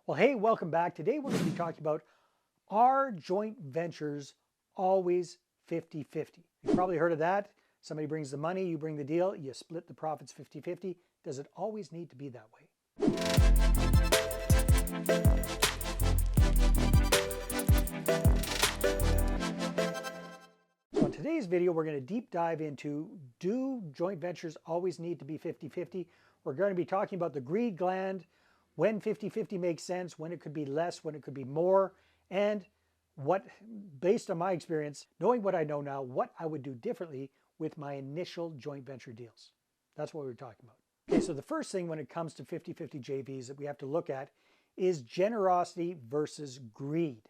Well, hey, welcome back. Today we're going to be talking about, are joint ventures always 50-50? You've probably heard of that. Somebody brings the money, you bring the deal, you split the profits 50-50. Does it always need to be that way? So in today's video, we're going to deep dive into, do joint ventures always need to be 50-50? We're going to be talking about the greed gland, when 50-50 makes sense, when it could be less, when it could be more, and what, based on my experience, knowing what I know now, what I would do differently with my initial joint venture deals. That's what we're talking about. Okay, so the first thing when it comes to 50-50 JVs that we have to look at is generosity versus greed.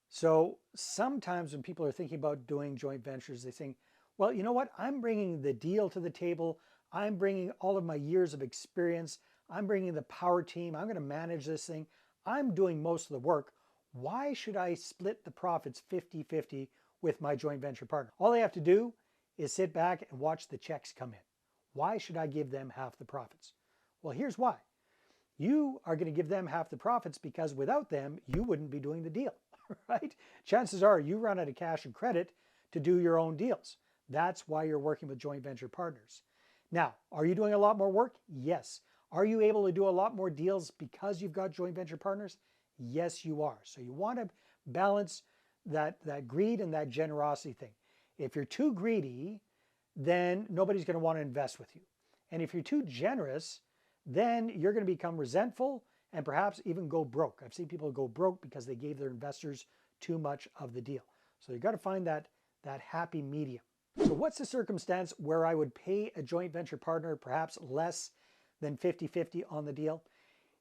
So sometimes when people are thinking about doing joint ventures, they think, well, you know what? I'm bringing the deal to the table. I'm bringing all of my years of experience. I'm bringing the power team. I'm going to manage this thing. I'm doing most of the work. Why should I split the profits 50-50 with my joint venture partner? All they have to do is sit back and watch the checks come in. Why should I give them half the profits? Well, here's why. You are going to give them half the profits because without them, you wouldn't be doing the deal, right? Chances are you run out of cash and credit to do your own deals. That's why you're working with joint venture partners. Now, are you doing a lot more work? Yes. Are you able to do a lot more deals because you've got joint venture partners? Yes, you are. So you want to balance that greed and that generosity thing. If you're too greedy, then nobody's going to want to invest with you. And if you're too generous, then you're going to become resentful and perhaps even go broke. I've seen people go broke because they gave their investors too much of the deal. So you've got to find that happy medium. So what's the circumstance where I would pay a joint venture partner perhaps less than 50-50 on the deal?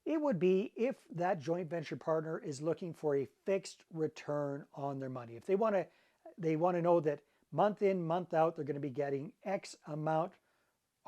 It would be if that joint venture partner is looking for a fixed return on their money. If they want to know that month in, month out, they're going to be getting X amount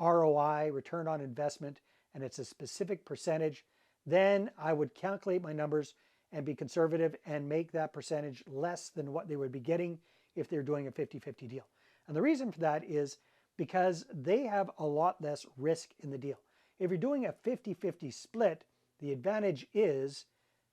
ROI, return on investment, and it's a specific percentage, then I would calculate my numbers and be conservative and make that percentage less than what they would be getting if they're doing a 50-50 deal. And the reason for that is because they have a lot less risk in the deal. If you're doing a 50-50 split, the advantage is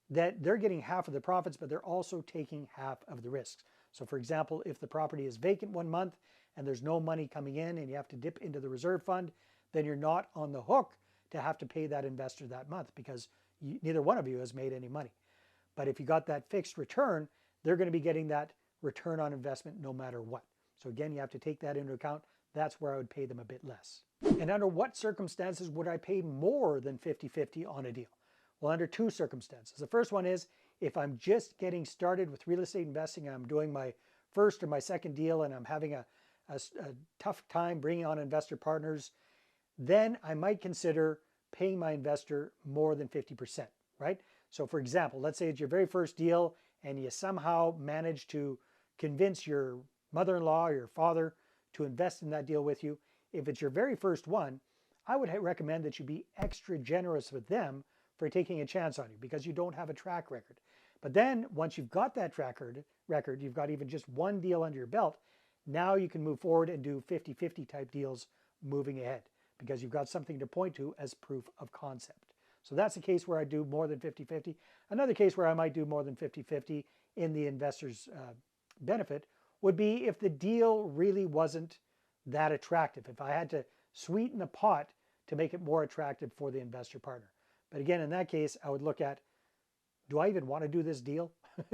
that they're getting half of the profits, but they're also taking half of the risks. So for example, if the property is vacant 1 month and there's no money coming in and you have to dip into the reserve fund, then you're not on the hook to have to pay that investor that month because neither one of you has made any money. But if you got that fixed return, they're going to be getting that return on investment no matter what. So again, you have to take that into account. That's where I would pay them a bit less. And under what circumstances would I pay more than 50-50 on a deal? Well, under two circumstances. The first one is if I'm just getting started with real estate investing, I'm doing my first or my second deal and I'm having a tough time bringing on investor partners, then I might consider paying my investor more than 50%, right? So for example, let's say it's your very first deal and you somehow manage to convince your mother-in-law or your father to invest in that deal with you. If it's your very first one, I would recommend that you be extra generous with them for taking a chance on you because you don't have a track record. But then once you've got that track record, you've got even just one deal under your belt, now you can move forward and do 50-50 type deals moving ahead because you've got something to point to as proof of concept. So that's a case where I do more than 50-50. Another case where I might do more than 50-50 in the investor's benefit would be if the deal really wasn't that attractive. If I had to sweeten the pot to make it more attractive for the investor partner. But again, in that case, I would look at, do I even want to do this deal?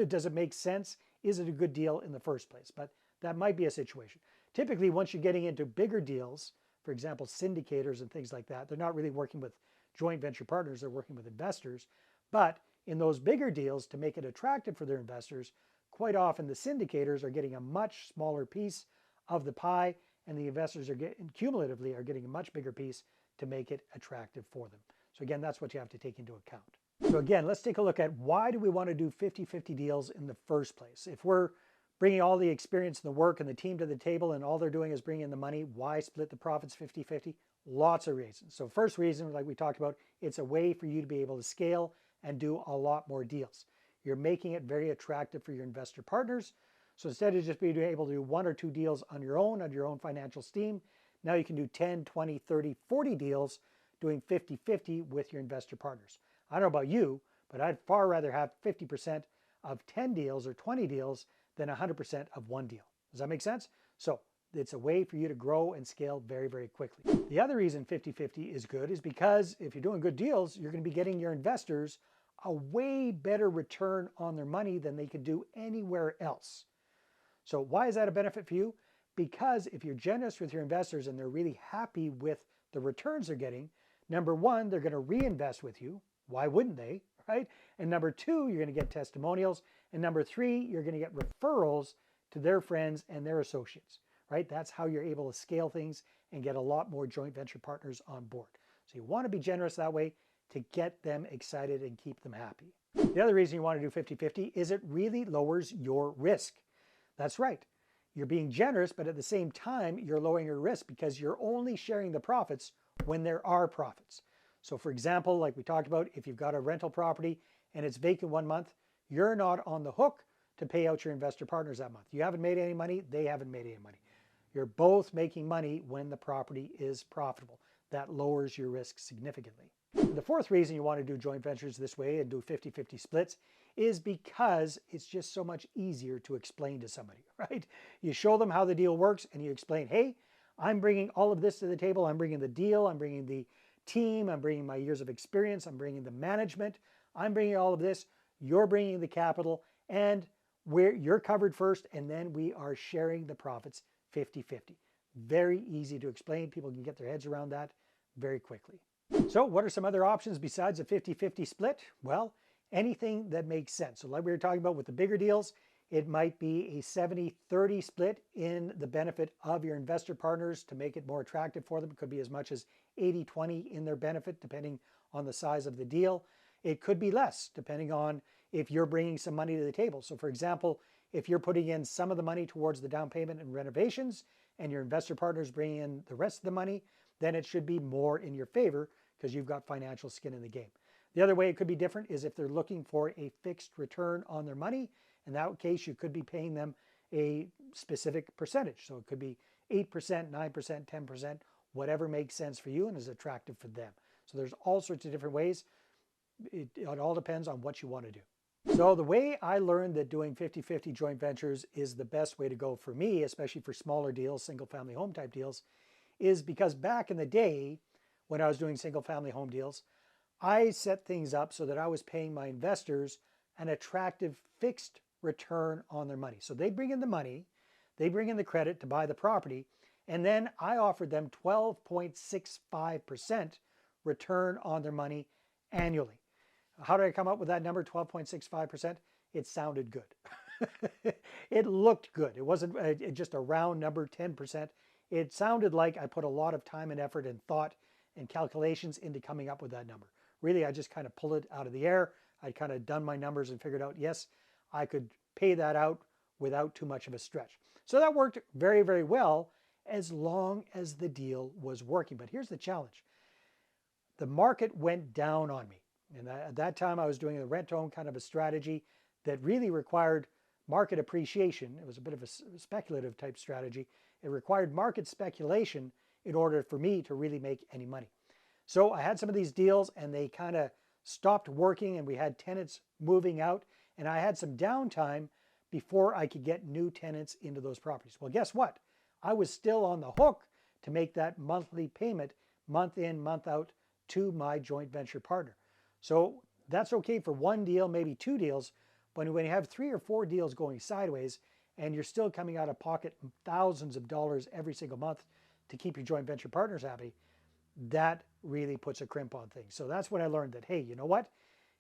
Does it make sense? Is it a good deal in the first place? But that might be a situation. Typically, once you're getting into bigger deals, for example, syndicators and things like that, they're not really working with joint venture partners, they're working with investors. But in those bigger deals, to make it attractive for their investors, quite often the syndicators are getting a much smaller piece of the pie and the investors are cumulatively are getting a much bigger piece to make it attractive for them. So again, that's what you have to take into account. So again, let's take a look at why do we want to do 50-50 deals in the first place? If we're bringing all the experience and the work and the team to the table and all they're doing is bringing in the money, why split the profits 50-50? Lots of reasons. So first reason, like we talked about, it's a way for you to be able to scale and do a lot more deals. You're making it very attractive for your investor partners. So instead of just being able to do 1 or 2 deals on your own financial steam, now you can do 10, 20, 30, 40 deals doing 50-50 with your investor partners. I don't know about you, But I'd far rather have 50% of 10 deals or 20 deals than 100% of one deal. Does that make sense? So it's a way for you to grow and scale very, very quickly. The other reason 50-50 is good is because if you're doing good deals, you're going to be getting your investors a way better return on their money than they could do anywhere else. So why is that a benefit for you? Because if you're generous with your investors and they're really happy with the returns they're getting, number one, they're going to reinvest with you. Why wouldn't they, right? And number two, you're going to get testimonials. And number three, you're going to get referrals to their friends and their associates, right? That's how you're able to scale things and get a lot more joint venture partners on board. So you want to be generous that way to get them excited and keep them happy. The other reason you want to do 50-50 is it really lowers your risk. That's right. You're being generous, but at the same time, you're lowering your risk because you're only sharing the profits when there are profits. So for example, like we talked about, if you've got a rental property and it's vacant 1 month, you're not on the hook to pay out your investor partners that month. You haven't made any money, they haven't made any money. You're both making money when the property is profitable. That lowers your risk significantly. And the fourth reason you want to do joint ventures this way and do 50-50 splits is because it's just so much easier to explain to somebody, right? You show them how the deal works and you explain, hey, I'm bringing all of this to the table. I'm bringing the deal. I'm bringing the team. I'm bringing my years of experience. I'm bringing the management. I'm bringing all of this. You're bringing the capital and you're covered first. And then we are sharing the profits 50-50. Very easy to explain. People can get their heads around that very quickly. So what are some other options besides a 50-50 split? Well, anything that makes sense. So like we were talking about with the bigger deals, it might be a 70-30 split in the benefit of your investor partners to make it more attractive for them. It could be as much as 80-20 in their benefit, depending on the size of the deal. It could be less, depending on if you're bringing some money to the table. So for example, if you're putting in some of the money towards the down payment and renovations, and your investor partners bring in the rest of the money, then it should be more in your favor because you've got financial skin in the game. The other way it could be different is if they're looking for a fixed return on their money. In that case, you could be paying them a specific percentage. So it could be 8%, 9%, 10%, whatever makes sense for you and is attractive for them. So there's all sorts of different ways. It all depends on what you want to do. So the way I learned that doing 50-50 joint ventures is the best way to go for me, especially for smaller deals, single family home type deals, is because back in the day when I was doing single family home deals, I set things up so that I was paying my investors an attractive fixed return on their money. So they bring in the money, they bring in the credit to buy the property, and then I offered them 12.65% return on their money annually. How did I come up with that number, 12.65%? It sounded good. It looked good. It wasn't just a round number, 10%. It sounded like I put a lot of time and effort and thought and calculations into coming up with that number. Really, I just kind of pulled it out of the air. I'd kind of done my numbers and figured out, yes, I could pay that out without too much of a stretch. So that worked very, very well as long as the deal was working. But here's the challenge. The market went down on me. And at that time, I was doing a rent-to-own kind of a strategy that really required market appreciation. It was a bit of a speculative type strategy. It required market speculation in order for me to really make any money. So I had some of these deals and they kind of stopped working and we had tenants moving out and I had some downtime before I could get new tenants into those properties. Well, guess what? I was still on the hook to make that monthly payment month in, month out to my joint venture partner. So that's okay for one deal, maybe two deals, but when you have 3 or 4 deals going sideways and you're still coming out of pocket thousands of dollars every single month to keep your joint venture partners happy, that really puts a crimp on things. So that's when I learned that, hey, you know what?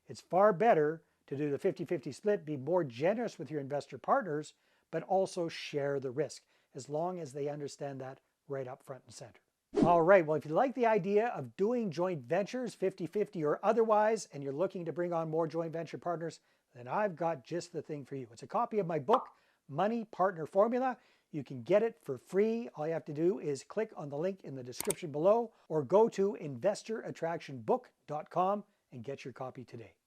It's far better to do the 50-50 split, be more generous with your investor partners, but also share the risk, as long as they understand that right up front and center. All right, well, if you like the idea of doing joint ventures, 50-50 or otherwise, and you're looking to bring on more joint venture partners, then I've got just the thing for you. It's a copy of my book, Money Partner Formula. You can get it for free. All you have to do is click on the link in the description below or go to investorattractionbook.com and get your copy today.